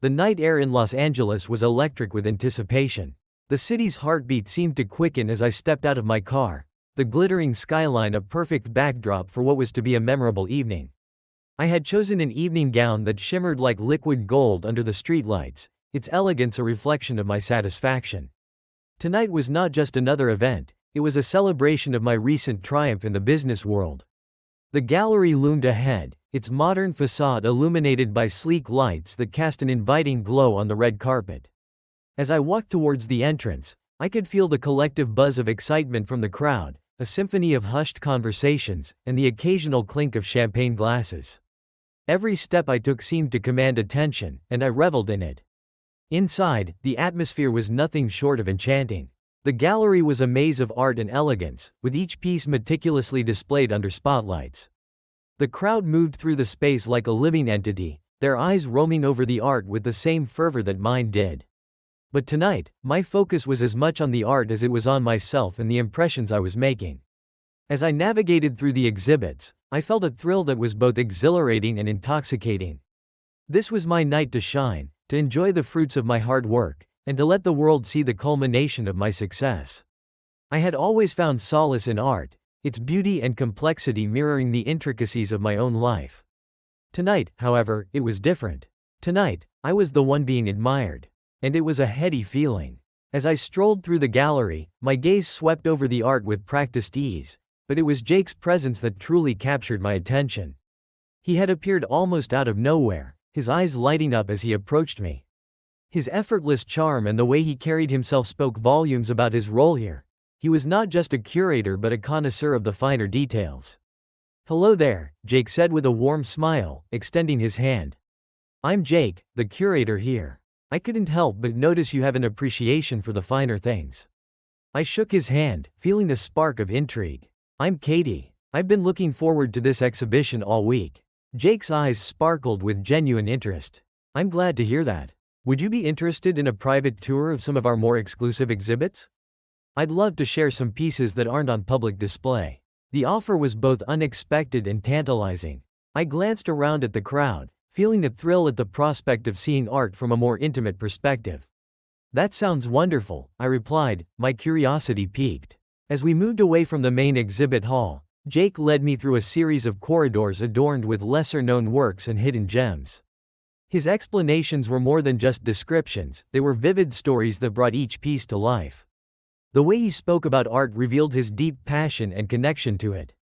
The night air in Los Angeles was electric with anticipation. The city's heartbeat seemed to quicken as I stepped out of my car, the glittering skyline a perfect backdrop for what was to be a memorable evening. I had chosen an evening gown that shimmered like liquid gold under the streetlights, its elegance a reflection of my satisfaction. Tonight was not just another event, it was a celebration of my recent triumph in the business world. The gallery loomed ahead, its modern facade illuminated by sleek lights that cast an inviting glow on the red carpet. As I walked towards the entrance, I could feel the collective buzz of excitement from the crowd, a symphony of hushed conversations, and the occasional clink of champagne glasses. Every step I took seemed to command attention, and I reveled in it. Inside, the atmosphere was nothing short of enchanting. The gallery was a maze of art and elegance, with each piece meticulously displayed under spotlights. The crowd moved through the space like a living entity, their eyes roaming over the art with the same fervor that mine did. But tonight, my focus was as much on the art as it was on myself and the impressions I was making. As I navigated through the exhibits, I felt a thrill that was both exhilarating and intoxicating. This was my night to shine, to enjoy the fruits of my hard work, and to let the world see the culmination of my success. I had always found solace in art, its beauty and complexity mirroring the intricacies of my own life. Tonight, however, it was different. Tonight, I was the one being admired. And it was a heady feeling. As I strolled through the gallery, my gaze swept over the art with practiced ease, but it was Jake's presence that truly captured my attention. He had appeared almost out of nowhere, his eyes lighting up as he approached me. His effortless charm and the way he carried himself spoke volumes about his role here. He was not just a curator but a connoisseur of the finer details. "Hello there," Jake said with a warm smile, extending his hand. "I'm Jake, the curator here. I couldn't help but notice you have an appreciation for the finer things." I shook his hand, feeling a spark of intrigue. "I'm Katie. I've been looking forward to this exhibition all week." Jake's eyes sparkled with genuine interest. "I'm glad to hear that. Would you be interested in a private tour of some of our more exclusive exhibits? I'd love to share some pieces that aren't on public display." The offer was both unexpected and tantalizing. I glanced around at the crowd, feeling a thrill at the prospect of seeing art from a more intimate perspective. "That sounds wonderful," I replied, my curiosity piqued. As we moved away from the main exhibit hall, Jake led me through a series of corridors adorned with lesser-known works and hidden gems. His explanations were more than just descriptions, they were vivid stories that brought each piece to life. The way he spoke about art revealed his deep passion and connection to it.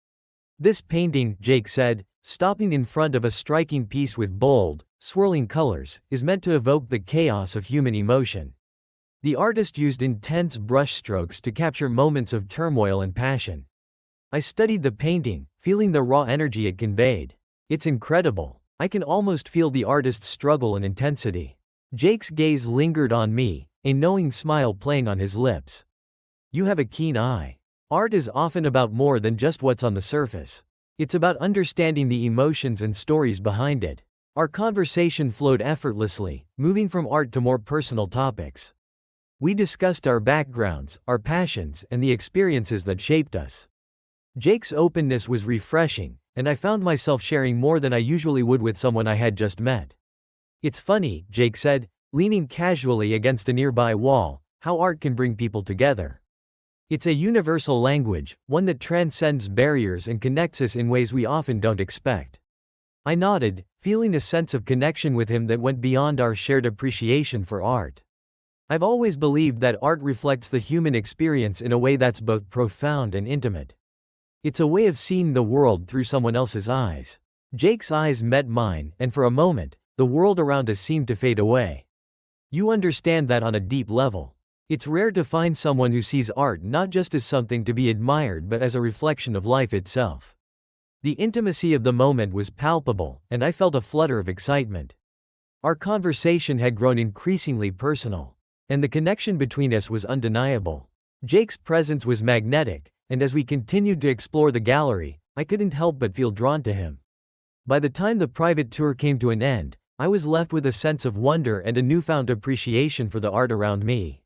"This painting," Jake said, stopping in front of a striking piece with bold, swirling colors, is meant to evoke the chaos of human emotion. The artist used intense brushstrokes to capture moments of turmoil and passion. I studied the painting, feeling the raw energy it conveyed. "It's incredible. I can almost feel the artist's struggle and intensity." Jake's gaze lingered on me, a knowing smile playing on his lips. "You have a keen eye. Art is often about more than just what's on the surface. It's about understanding the emotions and stories behind it." Our conversation flowed effortlessly, moving from art to more personal topics. We discussed our backgrounds, our passions, and the experiences that shaped us. Jake's openness was refreshing, and I found myself sharing more than I usually would with someone I had just met. "It's funny," Jake said, leaning casually against a nearby wall, "how art can bring people together. It's a universal language, one that transcends barriers and connects us in ways we often don't expect." I nodded, feeling a sense of connection with him that went beyond our shared appreciation for art. I've always believed that art reflects the human experience in a way that's both profound and intimate. It's a way of seeing the world through someone else's eyes. Jake's eyes met mine, and for a moment, the world around us seemed to fade away. "You understand that on a deep level. It's rare to find someone who sees art not just as something to be admired but as a reflection of life itself." The intimacy of the moment was palpable, and I felt a flutter of excitement. Our conversation had grown increasingly personal, and the connection between us was undeniable. Jake's presence was magnetic, and as we continued to explore the gallery, I couldn't help but feel drawn to him. By the time the private tour came to an end, I was left with a sense of wonder and a newfound appreciation for the art around me.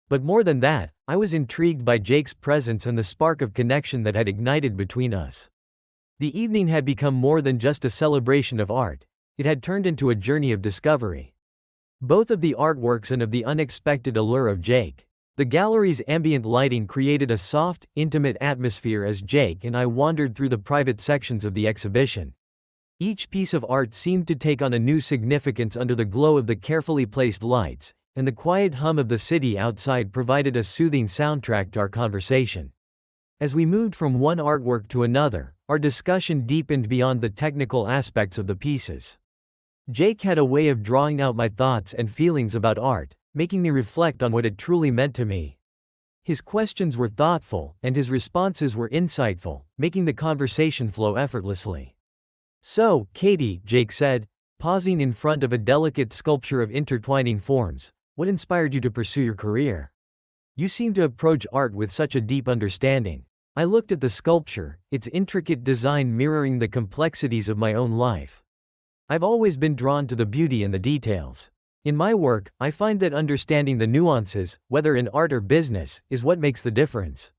But more than that, I was intrigued by Jake's presence and the spark of connection that had ignited between us. The evening had become more than just a celebration of art, it had turned into a journey of discovery. both of the artworks and of the unexpected allure of Jake. The gallery's ambient lighting created a soft, intimate atmosphere as Jake and I wandered through the private sections of the exhibition. Each piece of art seemed to take on a new significance under the glow of the carefully placed lights, and the quiet hum of the city outside provided a soothing soundtrack to our conversation. As we moved from one artwork to another, our discussion deepened beyond the technical aspects of the pieces. Jake had a way of drawing out my thoughts and feelings about art, making me reflect on what it truly meant to me. His questions were thoughtful, and his responses were insightful, making the conversation flow effortlessly. "So, Katie," Jake said, pausing in front of a delicate sculpture of intertwining forms, "what inspired you to pursue your career? You seem to approach art with such a deep understanding." I looked at the sculpture, its intricate design mirroring the complexities of my own life. I've always been drawn to the beauty in the details. In my work, I find that understanding the nuances, whether in art or business, is what makes the difference.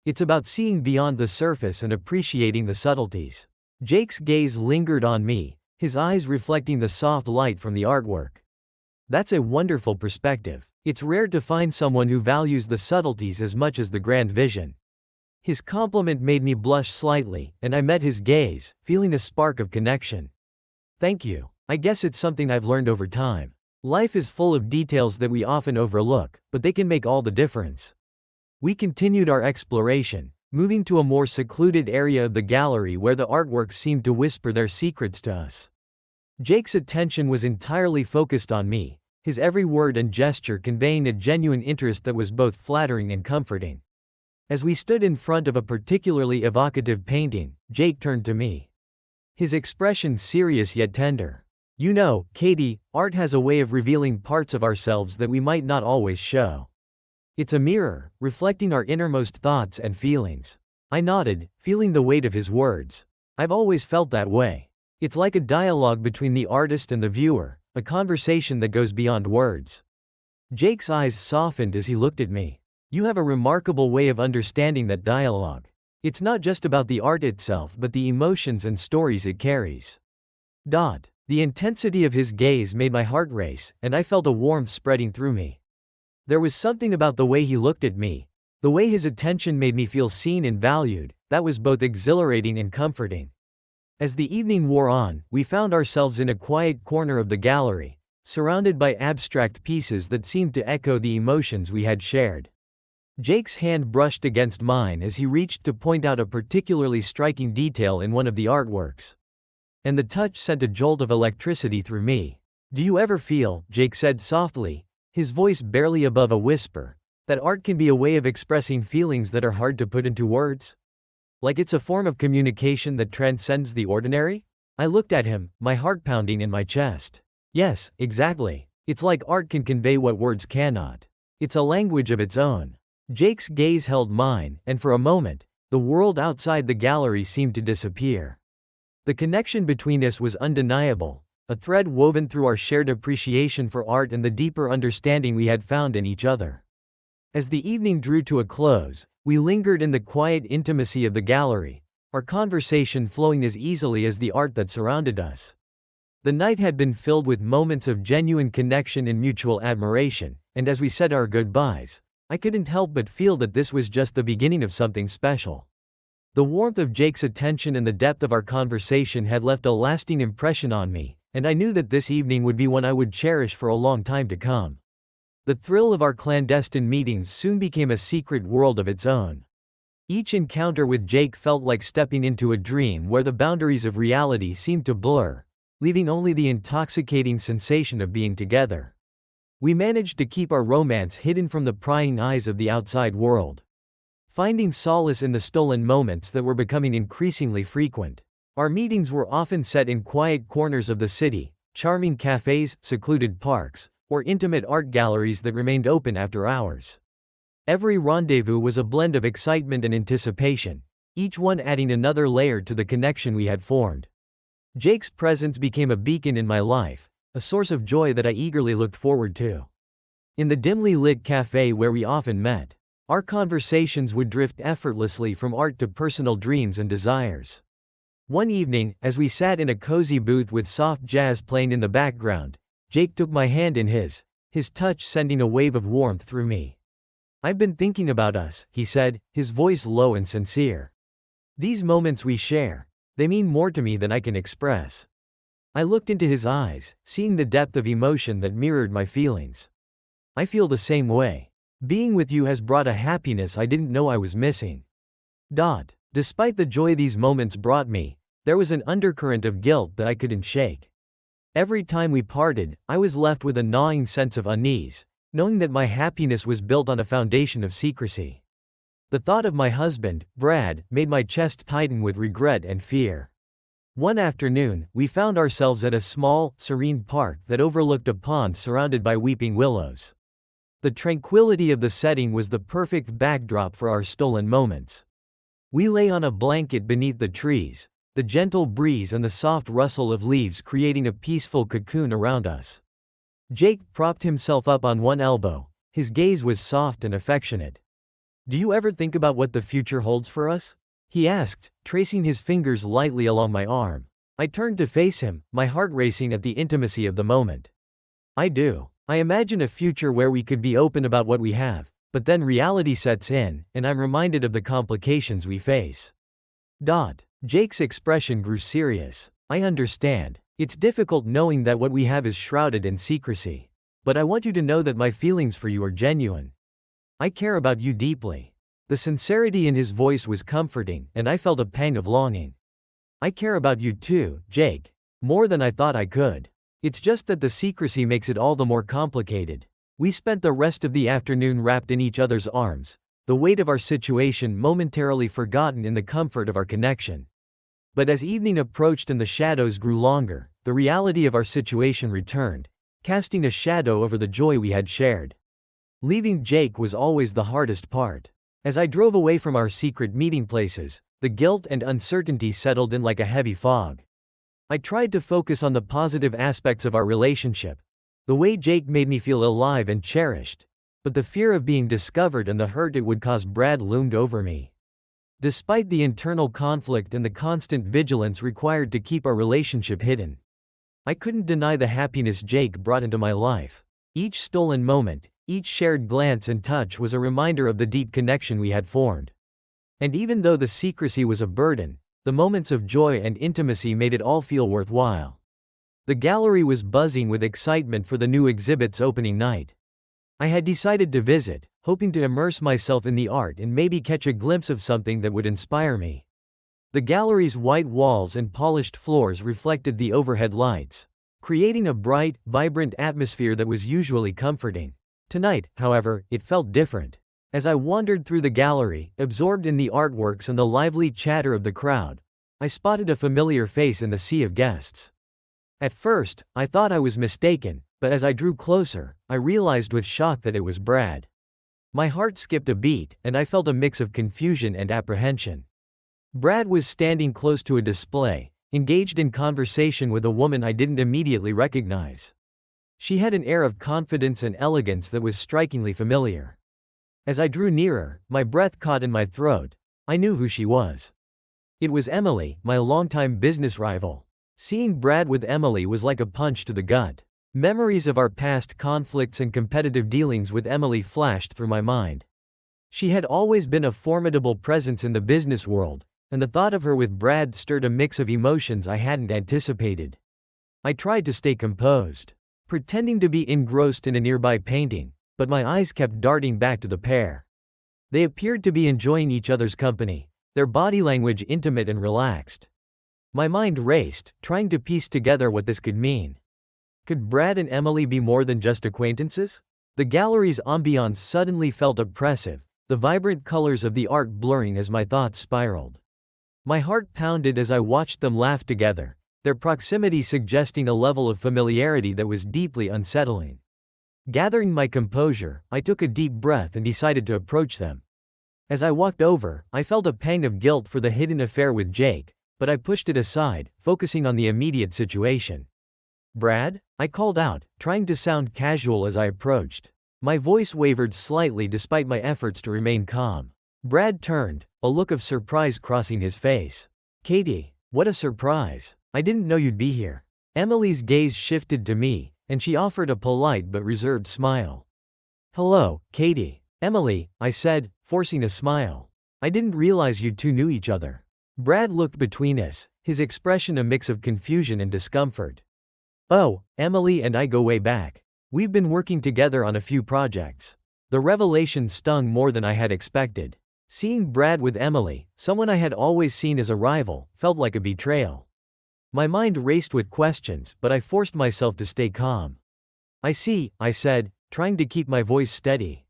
It's about seeing beyond the surface and appreciating the subtleties. Jake's gaze lingered on me, his eyes reflecting the soft light from the artwork. That's a wonderful perspective. It's rare to find someone who values the subtleties as much as the grand vision. His compliment made me blush slightly, and I met his gaze, feeling a spark of connection. "Thank you. I guess it's something I've learned over time. Life is full of details that we often overlook, but they can make all the difference." We continued our exploration, moving to a more secluded area of the gallery where the artworks seemed to whisper their secrets to us. Jake's attention was entirely focused on me, his every word and gesture conveying a genuine interest that was both flattering and comforting. As we stood in front of a particularly evocative painting, Jake turned to me. His expression serious yet tender. "You know, Katie, art has a way of revealing parts of ourselves that we might not always show. It's a mirror, reflecting our innermost thoughts and feelings." I nodded, feeling the weight of his words. "I've always felt that way. It's like a dialogue between the artist and the viewer, a conversation that goes beyond words." Jake's eyes softened as he looked at me. "You have a remarkable way of understanding that dialogue. It's not just about the art itself but the emotions and stories it carries." The intensity of his gaze made my heart race, and I felt a warmth spreading through me. There was something about the way he looked at me, the way his attention made me feel seen and valued, that was both exhilarating and comforting. As the evening wore on, we found ourselves in a quiet corner of the gallery, surrounded by abstract pieces that seemed to echo the emotions we had shared. Jake's hand brushed against mine as he reached to point out a particularly striking detail in one of the artworks. And the touch sent a jolt of electricity through me. "Do you ever feel," Jake said softly, his voice barely above a whisper, "that art can be a way of expressing feelings that are hard to put into words? Like it's a form of communication that transcends the ordinary?" I looked at him, my heart pounding in my chest. "Yes, exactly. It's like art can convey what words cannot. It's a language of its own." Jake's gaze held mine, and for a moment, the world outside the gallery seemed to disappear. The connection between us was undeniable, a thread woven through our shared appreciation for art and the deeper understanding we had found in each other. As the evening drew to a close, we lingered in the quiet intimacy of the gallery, our conversation flowing as easily as the art that surrounded us. The night had been filled with moments of genuine connection and mutual admiration, and as we said our goodbyes, I couldn't help but feel that this was just the beginning of something special. The warmth of Jake's attention and the depth of our conversation had left a lasting impression on me, and I knew that this evening would be one I would cherish for a long time to come. The thrill of our clandestine meetings soon became a secret world of its own. Each encounter with Jake felt like stepping into a dream where the boundaries of reality seemed to blur, leaving only the intoxicating sensation of being together. We managed to keep our romance hidden from the prying eyes of the outside world, finding solace in the stolen moments that were becoming increasingly frequent. Our meetings were often set in quiet corners of the city, charming cafes, secluded parks, or intimate art galleries that remained open after hours. Every rendezvous was a blend of excitement and anticipation, each one adding another layer to the connection we had formed. Jake's presence became a beacon in my life, a source of joy that I eagerly looked forward to. In the dimly lit cafe where we often met, our conversations would drift effortlessly from art to personal dreams and desires. One evening, as we sat in a cozy booth with soft jazz playing in the background, Jake took my hand in his touch sending a wave of warmth through me. "I've been thinking about us," he said, his voice low and sincere. "These moments we share, they mean more to me than I can express." I looked into his eyes, seeing the depth of emotion that mirrored my feelings. "I feel the same way. Being with you has brought a happiness I didn't know I was missing." Despite the joy these moments brought me, there was an undercurrent of guilt that I couldn't shake. Every time we parted, I was left with a gnawing sense of unease, knowing that my happiness was built on a foundation of secrecy. The thought of my husband, Brad, made my chest tighten with regret and fear. One afternoon, we found ourselves at a small, serene park that overlooked a pond surrounded by weeping willows. The tranquility of the setting was the perfect backdrop for our stolen moments. We lay on a blanket beneath the trees, the gentle breeze and the soft rustle of leaves creating a peaceful cocoon around us. Jake propped himself up on one elbow, his gaze was soft and affectionate. "Do you ever think about what the future holds for us?" he asked, tracing his fingers lightly along my arm. I turned to face him, my heart racing at the intimacy of the moment. "I do. I imagine a future where we could be open about what we have, but then reality sets in, and I'm reminded of the complications we face." Jake's expression grew serious. "I understand. It's difficult knowing that what we have is shrouded in secrecy. But I want you to know that my feelings for you are genuine. I care about you deeply." The sincerity in his voice was comforting, and I felt a pang of longing. "I care about you too, Jake. More than I thought I could. It's just that the secrecy makes it all the more complicated." We spent the rest of the afternoon wrapped in each other's arms, the weight of our situation momentarily forgotten in the comfort of our connection. But as evening approached and the shadows grew longer, the reality of our situation returned, casting a shadow over the joy we had shared. Leaving Jake was always the hardest part. As I drove away from our secret meeting places, the guilt and uncertainty settled in like a heavy fog. I tried to focus on the positive aspects of our relationship, the way Jake made me feel alive and cherished, but the fear of being discovered and the hurt it would cause Brad loomed over me. Despite the internal conflict and the constant vigilance required to keep our relationship hidden, I couldn't deny the happiness Jake brought into my life. Each stolen moment, each shared glance and touch was a reminder of the deep connection we had formed. And even though the secrecy was a burden, the moments of joy and intimacy made it all feel worthwhile. The gallery was buzzing with excitement for the new exhibit's opening night. I had decided to visit, hoping to immerse myself in the art and maybe catch a glimpse of something that would inspire me. The gallery's white walls and polished floors reflected the overhead lights, creating a bright, vibrant atmosphere that was usually comforting. Tonight, however, it felt different. As I wandered through the gallery, absorbed in the artworks and the lively chatter of the crowd, I spotted a familiar face in the sea of guests. At first, I thought I was mistaken, but as I drew closer, I realized with shock that it was Brad. My heart skipped a beat, and I felt a mix of confusion and apprehension. Brad was standing close to a display, engaged in conversation with a woman I didn't immediately recognize. She had an air of confidence and elegance that was strikingly familiar. As I drew nearer, my breath caught in my throat. I knew who she was. It was Emily, my longtime business rival. Seeing Brad with Emily was like a punch to the gut. Memories of our past conflicts and competitive dealings with Emily flashed through my mind. She had always been a formidable presence in the business world, and the thought of her with Brad stirred a mix of emotions I hadn't anticipated. I tried to stay composed, pretending to be engrossed in a nearby painting, but my eyes kept darting back to the pair. They appeared to be enjoying each other's company, their body language intimate and relaxed. My mind raced, trying to piece together what this could mean. Could Brad and Emily be more than just acquaintances? The gallery's ambiance suddenly felt oppressive, the vibrant colors of the art blurring as my thoughts spiraled. My heart pounded as I watched them laugh together, their proximity suggesting a level of familiarity that was deeply unsettling. Gathering my composure, I took a deep breath and decided to approach them. As I walked over, I felt a pang of guilt for the hidden affair with Jake, but I pushed it aside, focusing on the immediate situation. "Brad?" I called out, trying to sound casual as I approached. My voice wavered slightly despite my efforts to remain calm. Brad turned, a look of surprise crossing his face. "Katie, what a surprise. I didn't know you'd be here." Emily's gaze shifted to me, and she offered a polite but reserved smile. "Hello, Katie." "Emily," I said, forcing a smile. "I didn't realize you two knew each other." Brad looked between us, his expression a mix of confusion and discomfort. "Oh, Emily and I go way back. We've been working together on a few projects." The revelation stung more than I had expected. Seeing Brad with Emily, someone I had always seen as a rival, felt like a betrayal. My mind raced with questions, but I forced myself to stay calm. "I see," I said, trying to keep my voice steady.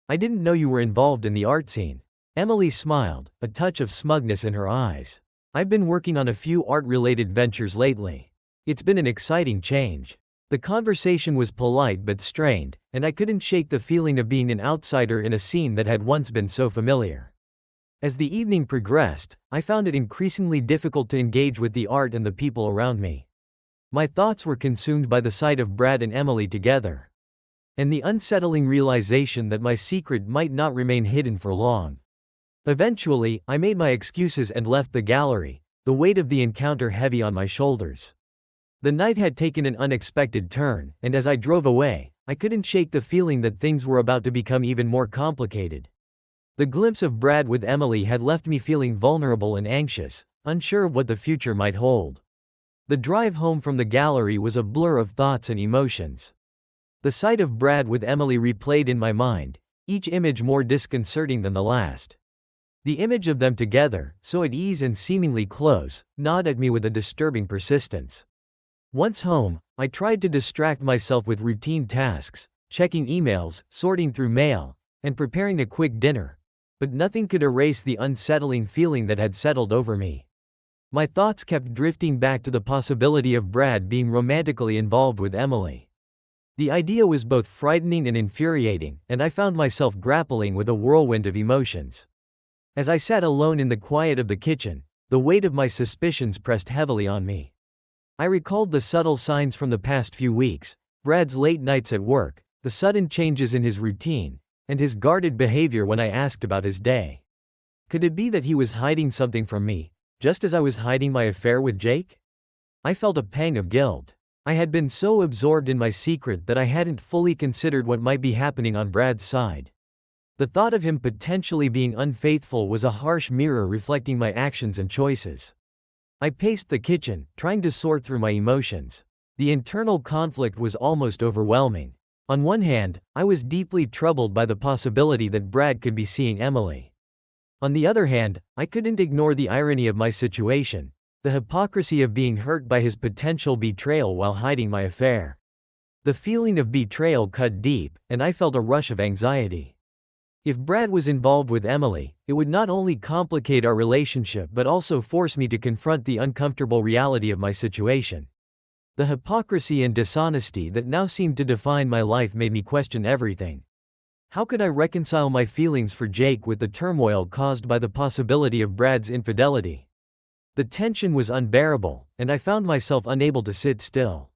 "I didn't know you were involved in the art scene." Emily smiled, a touch of smugness in her eyes. "I've been working on a few art-related ventures lately. It's been an exciting change." The conversation was polite but strained, and I couldn't shake the feeling of being an outsider in a scene that had once been so familiar. As the evening progressed, I found it increasingly difficult to engage with the art and the people around me. My thoughts were consumed by the sight of Brad and Emily together, and the unsettling realization that my secret might not remain hidden for long. Eventually, I made my excuses and left the gallery, the weight of the encounter heavy on my shoulders. The night had taken an unexpected turn, and as I drove away, I couldn't shake the feeling that things were about to become even more complicated. The glimpse of Brad with Emily had left me feeling vulnerable and anxious, unsure of what the future might hold. The drive home from the gallery was a blur of thoughts and emotions. The sight of Brad with Emily replayed in my mind, each image more disconcerting than the last. The image of them together, so at ease and seemingly close, gnawed at me with a disturbing persistence. Once home, I tried to distract myself with routine tasks, checking emails, sorting through mail, and preparing a quick dinner, but nothing could erase the unsettling feeling that had settled over me. My thoughts kept drifting back to the possibility of Brad being romantically involved with Emily. The idea was both frightening and infuriating, and I found myself grappling with a whirlwind of emotions. As I sat alone in the quiet of the kitchen, the weight of my suspicions pressed heavily on me. I recalled the subtle signs from the past few weeks: Brad's late nights at work, the sudden changes in his routine, and his guarded behavior when I asked about his day. Could it be that he was hiding something from me, just as I was hiding my affair with Jake? I felt a pang of guilt. I had been so absorbed in my secret that I hadn't fully considered what might be happening on Brad's side. The thought of him potentially being unfaithful was a harsh mirror reflecting my actions and choices. I paced the kitchen, trying to sort through my emotions. The internal conflict was almost overwhelming. On one hand, I was deeply troubled by the possibility that Brad could be seeing Emily. On the other hand, I couldn't ignore the irony of my situation, the hypocrisy of being hurt by his potential betrayal while hiding my affair. The feeling of betrayal cut deep, and I felt a rush of anxiety. If Brad was involved with Emily, it would not only complicate our relationship but also force me to confront the uncomfortable reality of my situation. The hypocrisy and dishonesty that now seemed to define my life made me question everything. How could I reconcile my feelings for Jake with the turmoil caused by the possibility of Brad's infidelity? The tension was unbearable, and I found myself unable to sit still.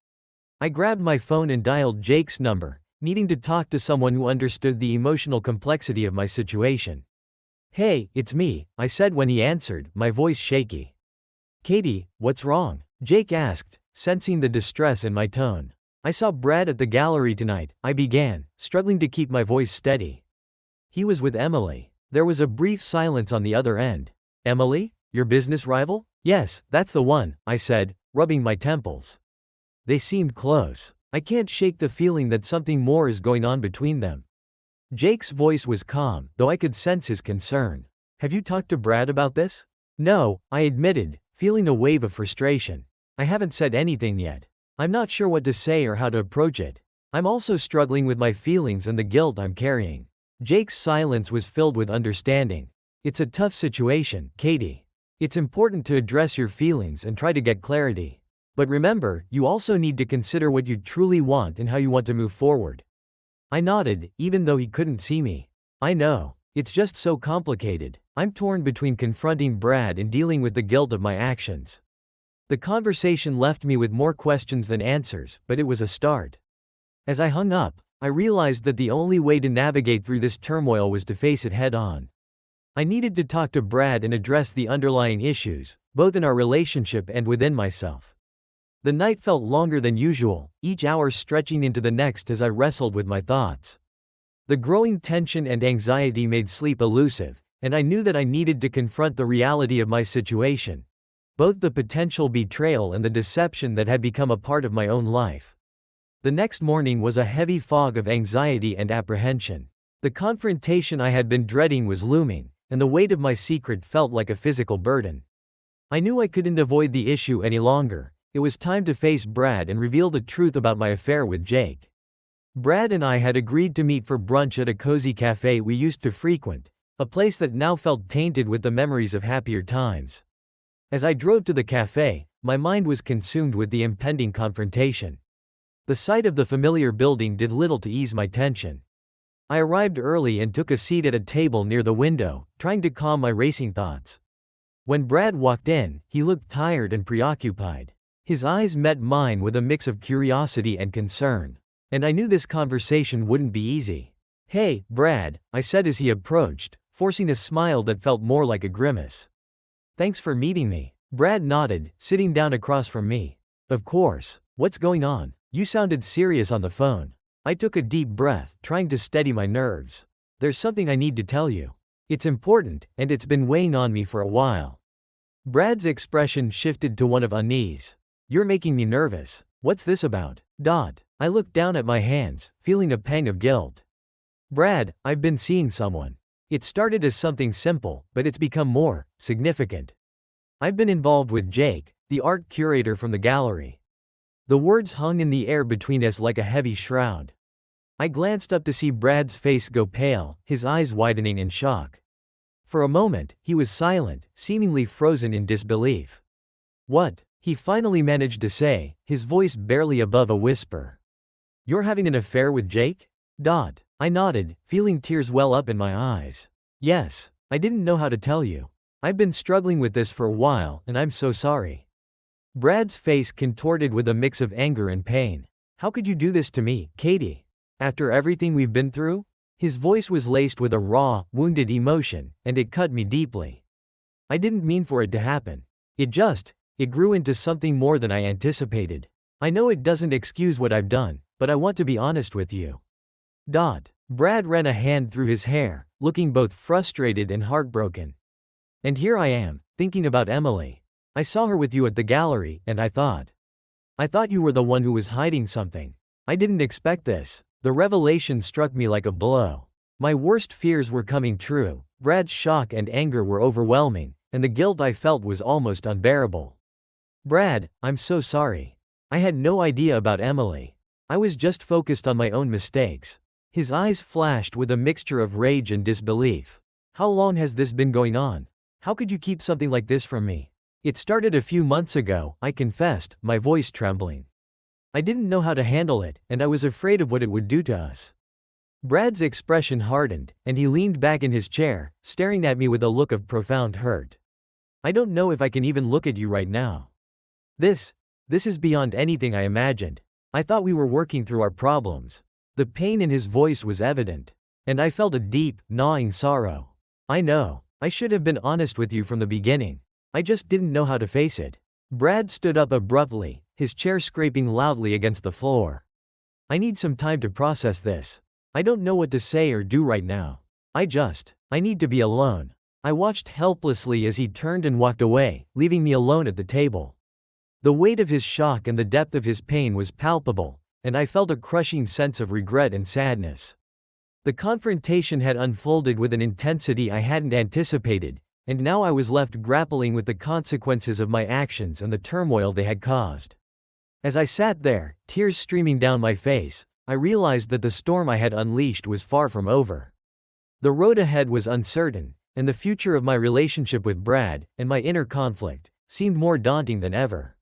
I grabbed my phone and dialed Jake's number, needing to talk to someone who understood the emotional complexity of my situation. "Hey, it's me," I said when he answered, my voice shaky. "Katie, what's wrong?" Jake asked, sensing the distress in my tone. "I saw Brad at the gallery tonight," I began, struggling to keep my voice steady. "He was with Emily." There was a brief silence on the other end. "Emily? Your business rival?" "Yes, that's the one," I said, rubbing my temples. "They seemed close. I can't shake the feeling that something more is going on between them." Jake's voice was calm, though I could sense his concern. "Have you talked to Brad about this?" "No," I admitted, feeling a wave of frustration. "I haven't said anything yet. I'm not sure what to say or how to approach it. I'm also struggling with my feelings and the guilt I'm carrying." Jake's silence was filled with understanding. "It's a tough situation, Katie. It's important to address your feelings and try to get clarity. But remember, you also need to consider what you truly want and how you want to move forward." I nodded, even though he couldn't see me. "I know. It's just so complicated. I'm torn between confronting Brad and dealing with the guilt of my actions." The conversation left me with more questions than answers, but it was a start. As I hung up, I realized that the only way to navigate through this turmoil was to face it head on. I needed to talk to Brad and address the underlying issues, both in our relationship and within myself. The night felt longer than usual, each hour stretching into the next as I wrestled with my thoughts. The growing tension and anxiety made sleep elusive, and I knew that I needed to confront the reality of my situation, both the potential betrayal and the deception that had become a part of my own life. The next morning was a heavy fog of anxiety and apprehension. The confrontation I had been dreading was looming, and the weight of my secret felt like a physical burden. I knew I couldn't avoid the issue any longer. It was time to face Brad and reveal the truth about my affair with Jake. Brad and I had agreed to meet for brunch at a cozy cafe we used to frequent, a place that now felt tainted with the memories of happier times. As I drove to the cafe, my mind was consumed with the impending confrontation. The sight of the familiar building did little to ease my tension. I arrived early and took a seat at a table near the window, trying to calm my racing thoughts. When Brad walked in, he looked tired and preoccupied. His eyes met mine with a mix of curiosity and concern, and I knew this conversation wouldn't be easy. "Hey, Brad," I said as he approached, forcing a smile that felt more like a grimace. "Thanks for meeting me." Brad nodded, sitting down across from me. "Of course. What's going on? You sounded serious on the phone." I took a deep breath, trying to steady my nerves. "There's something I need to tell you. It's important, and it's been weighing on me for a while." Brad's expression shifted to one of unease. "You're making me nervous. What's this about?" I looked down at my hands, feeling a pang of guilt. "Brad, I've been seeing someone. It started as something simple, but it's become more significant. I've been involved with Jake, the art curator from the gallery." The words hung in the air between us like a heavy shroud. I glanced up to see Brad's face go pale, his eyes widening in shock. For a moment, he was silent, seemingly frozen in disbelief. "What?" he finally managed to say, his voice barely above a whisper. "You're having an affair with Jake?" I nodded, feeling tears well up in my eyes. "Yes. I didn't know how to tell you. I've been struggling with this for a while, and I'm so sorry." Brad's face contorted with a mix of anger and pain. "How could you do this to me, Katie? After everything we've been through?" His voice was laced with a raw, wounded emotion, and it cut me deeply. "I didn't mean for it to happen. It grew into something more than I anticipated. I know it doesn't excuse what I've done, but I want to be honest with you." Brad ran a hand through his hair, looking both frustrated and heartbroken. "And here I am, thinking about Emily. I saw her with you at the gallery, and I thought you were the one who was hiding something. I didn't expect this." The revelation struck me like a blow. My worst fears were coming true. Brad's shock and anger were overwhelming, and the guilt I felt was almost unbearable. "Brad, I'm so sorry. I had no idea about Emily. I was just focused on my own mistakes." His eyes flashed with a mixture of rage and disbelief. "How long has this been going on? How could you keep something like this from me?" "It started a few months ago," I confessed, my voice trembling. "I didn't know how to handle it, and I was afraid of what it would do to us." Brad's expression hardened, and he leaned back in his chair, staring at me with a look of profound hurt. "I don't know if I can even look at you right now. This is beyond anything I imagined. I thought we were working through our problems." The pain in his voice was evident, and I felt a deep, gnawing sorrow. "I know. I should have been honest with you from the beginning. I just didn't know how to face it." Brad stood up abruptly, his chair scraping loudly against the floor. "I need some time to process this. I don't know what to say or do right now. I need to be alone." I watched helplessly as he turned and walked away, leaving me alone at the table. The weight of his shock and the depth of his pain was palpable, and I felt a crushing sense of regret and sadness. The confrontation had unfolded with an intensity I hadn't anticipated, and now I was left grappling with the consequences of my actions and the turmoil they had caused. As I sat there, tears streaming down my face, I realized that the storm I had unleashed was far from over. The road ahead was uncertain, and the future of my relationship with Brad, and my inner conflict, seemed more daunting than ever.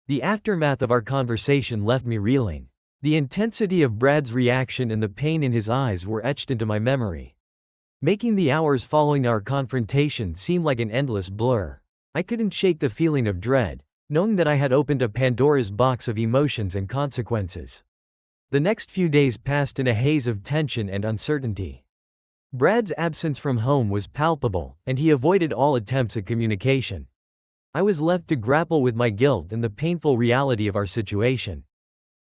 The aftermath of our conversation left me reeling. The intensity of Brad's reaction and the pain in his eyes were etched into my memory, making the hours following our confrontation seem like an endless blur. I couldn't shake the feeling of dread, knowing that I had opened a Pandora's box of emotions and consequences. The next few days passed in a haze of tension and uncertainty. Brad's absence from home was palpable, and he avoided all attempts at communication. I was left to grapple with my guilt and the painful reality of our situation.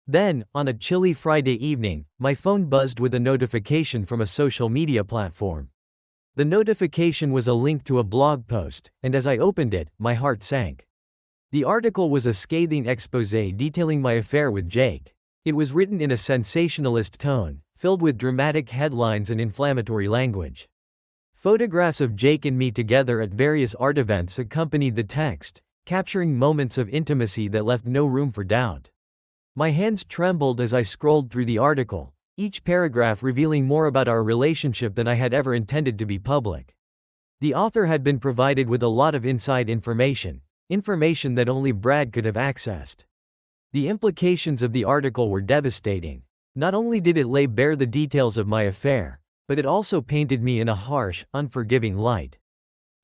Then, on a chilly Friday evening, my phone buzzed with a notification from a social media platform. The notification was a link to a blog post, and as I opened it, my heart sank. The article was a scathing exposé detailing my affair with Jake. It was written in a sensationalist tone, filled with dramatic headlines and inflammatory language. Photographs of Jake and me together at various art events accompanied the text, capturing moments of intimacy that left no room for doubt. My hands trembled as I scrolled through the article, each paragraph revealing more about our relationship than I had ever intended to be public. The author had been provided with a lot of inside information that only Brad could have accessed. The implications of the article were devastating. Not only did it lay bare the details of my affair, but it also painted me in a harsh, unforgiving light.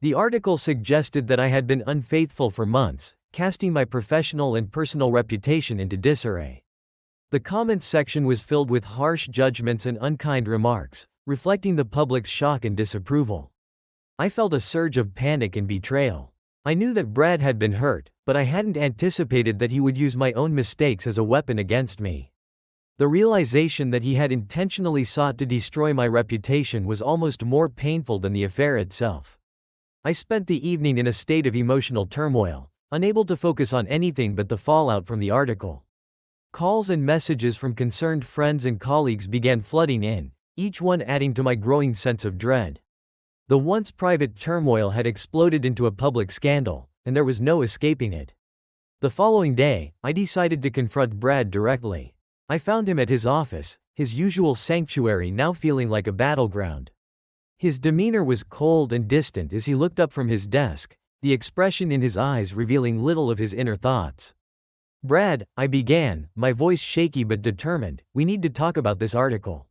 The article suggested that I had been unfaithful for months, casting my professional and personal reputation into disarray. The comments section was filled with harsh judgments and unkind remarks, reflecting the public's shock and disapproval. I felt a surge of panic and betrayal. I knew that Brad had been hurt, but I hadn't anticipated that he would use my own mistakes as a weapon against me. The realization that he had intentionally sought to destroy my reputation was almost more painful than the affair itself. I spent the evening in a state of emotional turmoil, unable to focus on anything but the fallout from the article. Calls and messages from concerned friends and colleagues began flooding in, each one adding to my growing sense of dread. The once private turmoil had exploded into a public scandal, and there was no escaping it. The following day, I decided to confront Brad directly. I found him at his office, his usual sanctuary now feeling like a battleground. His demeanor was cold and distant as he looked up from his desk, the expression in his eyes revealing little of his inner thoughts. "Brad," I began, my voice shaky but determined, "we need to talk about this article.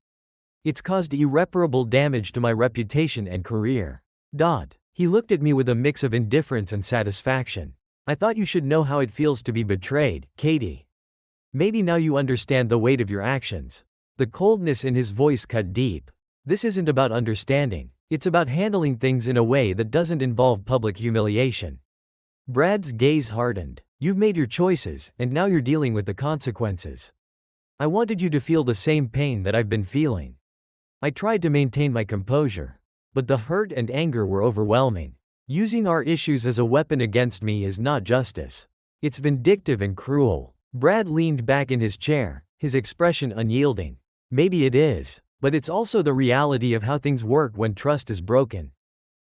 It's caused irreparable damage to my reputation and career." He looked at me with a mix of indifference and satisfaction. "I thought you should know how it feels to be betrayed, Katie. Maybe now you understand the weight of your actions." The coldness in his voice cut deep. "This isn't about understanding, it's about handling things in a way that doesn't involve public humiliation." Brad's gaze hardened. "You've made your choices, and now you're dealing with the consequences. I wanted you to feel the same pain that I've been feeling." I tried to maintain my composure. But the hurt and anger were overwhelming. Using our issues as a weapon against me is not justice. It's vindictive and cruel. Brad leaned back in his chair, his expression unyielding. "Maybe it is, but it's also the reality of how things work when trust is broken."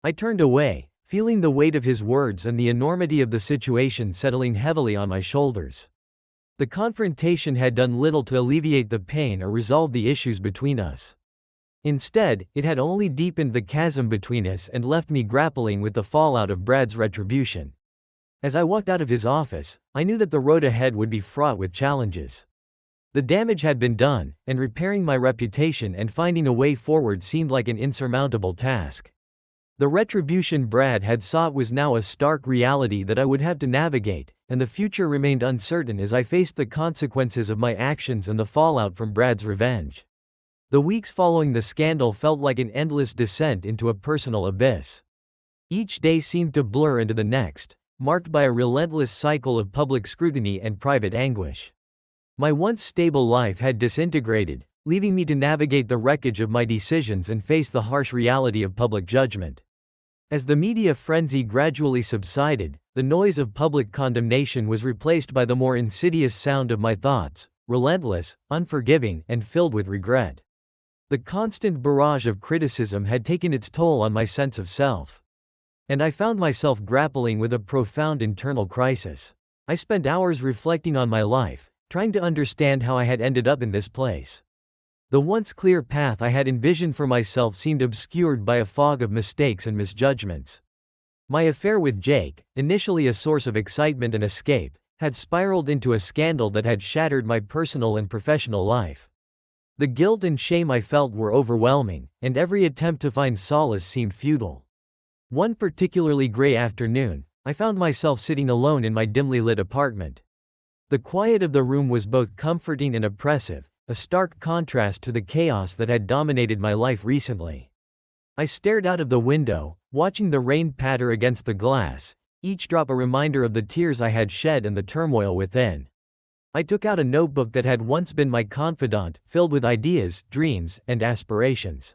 I turned away, feeling the weight of his words and the enormity of the situation settling heavily on my shoulders. The confrontation had done little to alleviate the pain or resolve the issues between us. Instead, it had only deepened the chasm between us and left me grappling with the fallout of Brad's retribution. As I walked out of his office, I knew that the road ahead would be fraught with challenges. The damage had been done, and repairing my reputation and finding a way forward seemed like an insurmountable task. The retribution Brad had sought was now a stark reality that I would have to navigate, and the future remained uncertain as I faced the consequences of my actions and the fallout from Brad's revenge. The weeks following the scandal felt like an endless descent into a personal abyss. Each day seemed to blur into the next, marked by a relentless cycle of public scrutiny and private anguish. My once stable life had disintegrated, leaving me to navigate the wreckage of my decisions and face the harsh reality of public judgment. As the media frenzy gradually subsided, the noise of public condemnation was replaced by the more insidious sound of my thoughts, relentless, unforgiving, and filled with regret. The constant barrage of criticism had taken its toll on my sense of self. And I found myself grappling with a profound internal crisis. I spent hours reflecting on my life, trying to understand how I had ended up in this place. The once clear path I had envisioned for myself seemed obscured by a fog of mistakes and misjudgments. My affair with Jake, initially a source of excitement and escape, had spiraled into a scandal that had shattered my personal and professional life. The guilt and shame I felt were overwhelming, and every attempt to find solace seemed futile. One particularly gray afternoon, I found myself sitting alone in my dimly lit apartment. The quiet of the room was both comforting and oppressive, a stark contrast to the chaos that had dominated my life recently. I stared out of the window, watching the rain patter against the glass, each drop a reminder of the tears I had shed and the turmoil within. I took out a notebook that had once been my confidant, filled with ideas, dreams, and aspirations.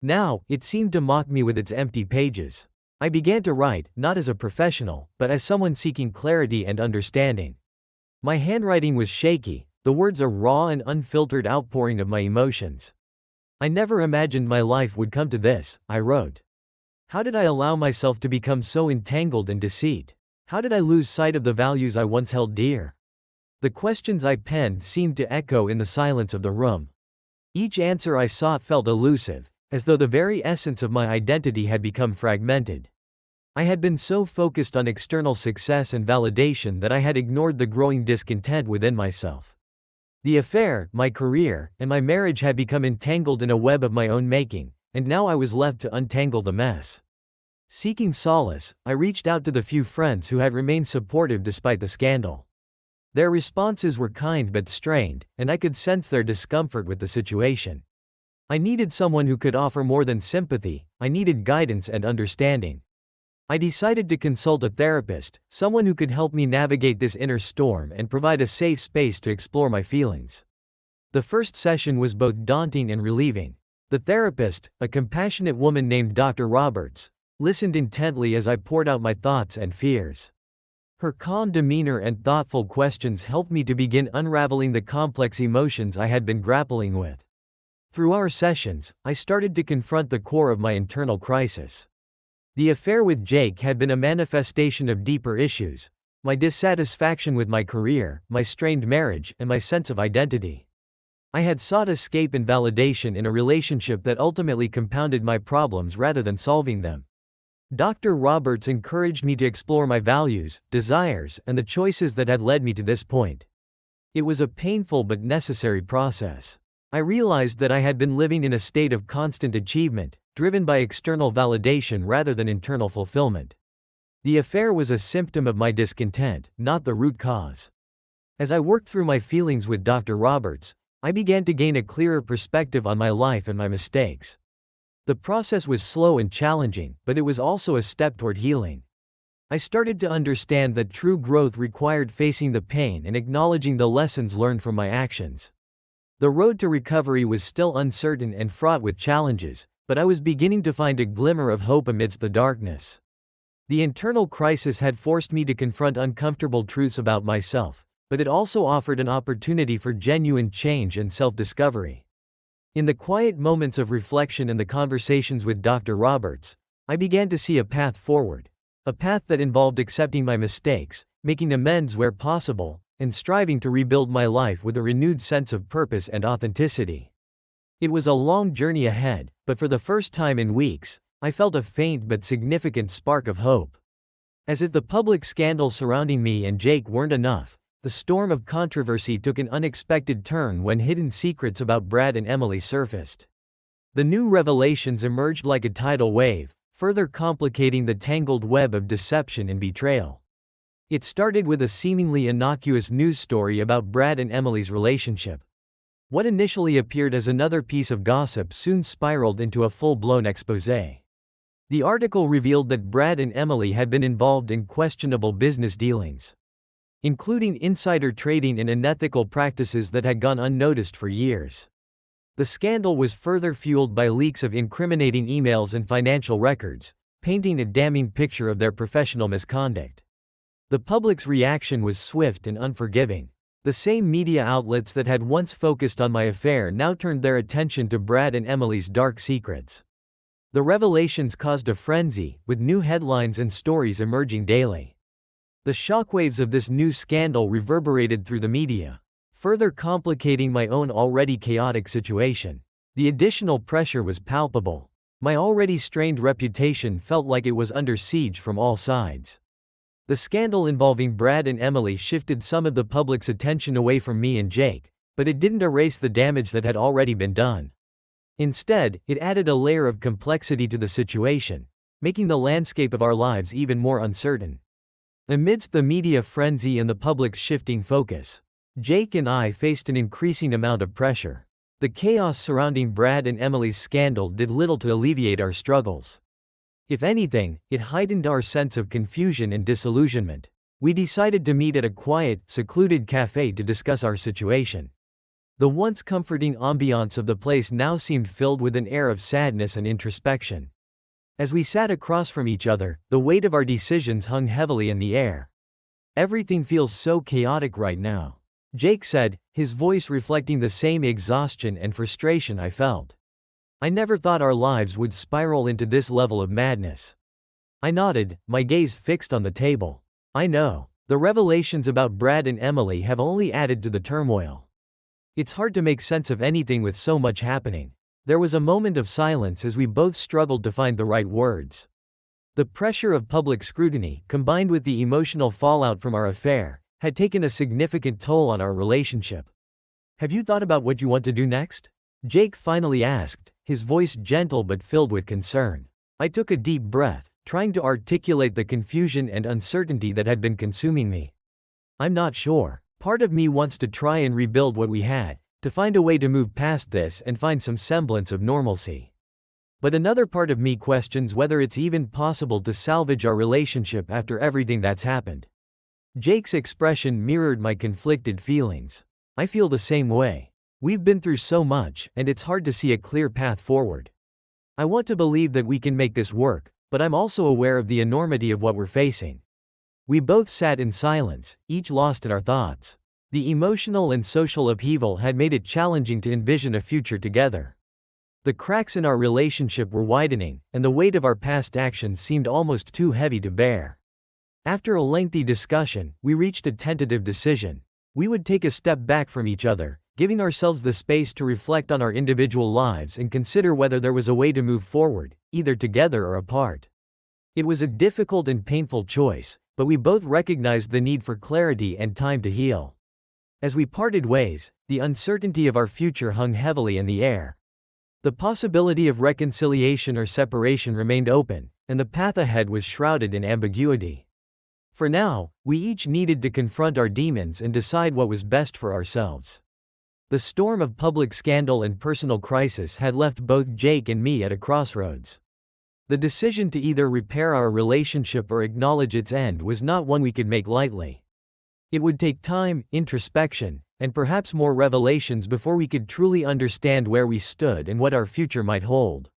Now, it seemed to mock me with its empty pages. I began to write, not as a professional, but as someone seeking clarity and understanding. My handwriting was shaky, the words a raw and unfiltered outpouring of my emotions. I never imagined my life would come to this, I wrote. How did I allow myself to become so entangled in deceit? How did I lose sight of the values I once held dear? The questions I penned seemed to echo in the silence of the room. Each answer I sought felt elusive, as though the very essence of my identity had become fragmented. I had been so focused on external success and validation that I had ignored the growing discontent within myself. The affair, my career, and my marriage had become entangled in a web of my own making, and now I was left to untangle the mess. Seeking solace, I reached out to the few friends who had remained supportive despite the scandal. Their responses were kind but strained, and I could sense their discomfort with the situation. I needed someone who could offer more than sympathy, I needed guidance and understanding. I decided to consult a therapist, someone who could help me navigate this inner storm and provide a safe space to explore my feelings. The first session was both daunting and relieving. The therapist, a compassionate woman named Dr. Roberts, listened intently as I poured out my thoughts and fears. Her calm demeanor and thoughtful questions helped me to begin unraveling the complex emotions I had been grappling with. Through our sessions, I started to confront the core of my internal crisis. The affair with Jake had been a manifestation of deeper issues: my dissatisfaction with my career, my strained marriage, and my sense of identity. I had sought escape and validation in a relationship that ultimately compounded my problems rather than solving them. Dr. Roberts encouraged me to explore my values, desires, and the choices that had led me to this point. It was a painful but necessary process. I realized that I had been living in a state of constant achievement, driven by external validation rather than internal fulfillment. The affair was a symptom of my discontent, not the root cause. As I worked through my feelings with Dr. Roberts, I began to gain a clearer perspective on my life and my mistakes. The process was slow and challenging, but it was also a step toward healing. I started to understand that true growth required facing the pain and acknowledging the lessons learned from my actions. The road to recovery was still uncertain and fraught with challenges, but I was beginning to find a glimmer of hope amidst the darkness. The internal crisis had forced me to confront uncomfortable truths about myself, but it also offered an opportunity for genuine change and self-discovery. In the quiet moments of reflection and the conversations with Dr. Roberts, I began to see a path forward. A path that involved accepting my mistakes, making amends where possible, and striving to rebuild my life with a renewed sense of purpose and authenticity. It was a long journey ahead, but for the first time in weeks, I felt a faint but significant spark of hope. As if the public scandals surrounding me and Jake weren't enough, the storm of controversy took an unexpected turn when hidden secrets about Brad and Emily surfaced. The new revelations emerged like a tidal wave, further complicating the tangled web of deception and betrayal. It started with a seemingly innocuous news story about Brad and Emily's relationship. What initially appeared as another piece of gossip soon spiraled into a full-blown exposé. The article revealed that Brad and Emily had been involved in questionable business dealings, including insider trading and unethical practices that had gone unnoticed for years. The scandal was further fueled by leaks of incriminating emails and financial records, painting a damning picture of their professional misconduct. The public's reaction was swift and unforgiving. The same media outlets that had once focused on my affair now turned their attention to Brad and Emily's dark secrets. The revelations caused a frenzy, with new headlines and stories emerging daily. The shockwaves of this new scandal reverberated through the media, further complicating my own already chaotic situation. The additional pressure was palpable. My already strained reputation felt like it was under siege from all sides. The scandal involving Brad and Emily shifted some of the public's attention away from me and Jake, but it didn't erase the damage that had already been done. Instead, it added a layer of complexity to the situation, making the landscape of our lives even more uncertain. Amidst the media frenzy and the public's shifting focus, Jake and I faced an increasing amount of pressure. The chaos surrounding Brad and Emily's scandal did little to alleviate our struggles. If anything, it heightened our sense of confusion and disillusionment. We decided to meet at a quiet, secluded cafe to discuss our situation. The once comforting ambiance of the place now seemed filled with an air of sadness and introspection. As we sat across from each other, the weight of our decisions hung heavily in the air. "Everything feels so chaotic right now," Jake said, his voice reflecting the same exhaustion and frustration I felt. "I never thought our lives would spiral into this level of madness." I nodded, my gaze fixed on the table. "I know. The revelations about Brad and Emily have only added to the turmoil. It's hard to make sense of anything with so much happening." There was a moment of silence as we both struggled to find the right words. The pressure of public scrutiny, combined with the emotional fallout from our affair, had taken a significant toll on our relationship. "Have you thought about what you want to do next?" Jake finally asked, his voice gentle but filled with concern. I took a deep breath, trying to articulate the confusion and uncertainty that had been consuming me. "I'm not sure. Part of me wants to try and rebuild what we had, to find a way to move past this and find some semblance of normalcy. But another part of me questions whether it's even possible to salvage our relationship after everything that's happened." Jake's expression mirrored my conflicted feelings. "I feel the same way. We've been through so much, and it's hard to see a clear path forward. I want to believe that we can make this work, but I'm also aware of the enormity of what we're facing." We both sat in silence, each lost in our thoughts. The emotional and social upheaval had made it challenging to envision a future together. The cracks in our relationship were widening, and the weight of our past actions seemed almost too heavy to bear. After a lengthy discussion, we reached a tentative decision. We would take a step back from each other, giving ourselves the space to reflect on our individual lives and consider whether there was a way to move forward, either together or apart. It was a difficult and painful choice, but we both recognized the need for clarity and time to heal. As we parted ways, the uncertainty of our future hung heavily in the air. The possibility of reconciliation or separation remained open, and the path ahead was shrouded in ambiguity. For now, we each needed to confront our demons and decide what was best for ourselves. The storm of public scandal and personal crisis had left both Jake and me at a crossroads. The decision to either repair our relationship or acknowledge its end was not one we could make lightly. It would take time, introspection, and perhaps more revelations before we could truly understand where we stood and what our future might hold.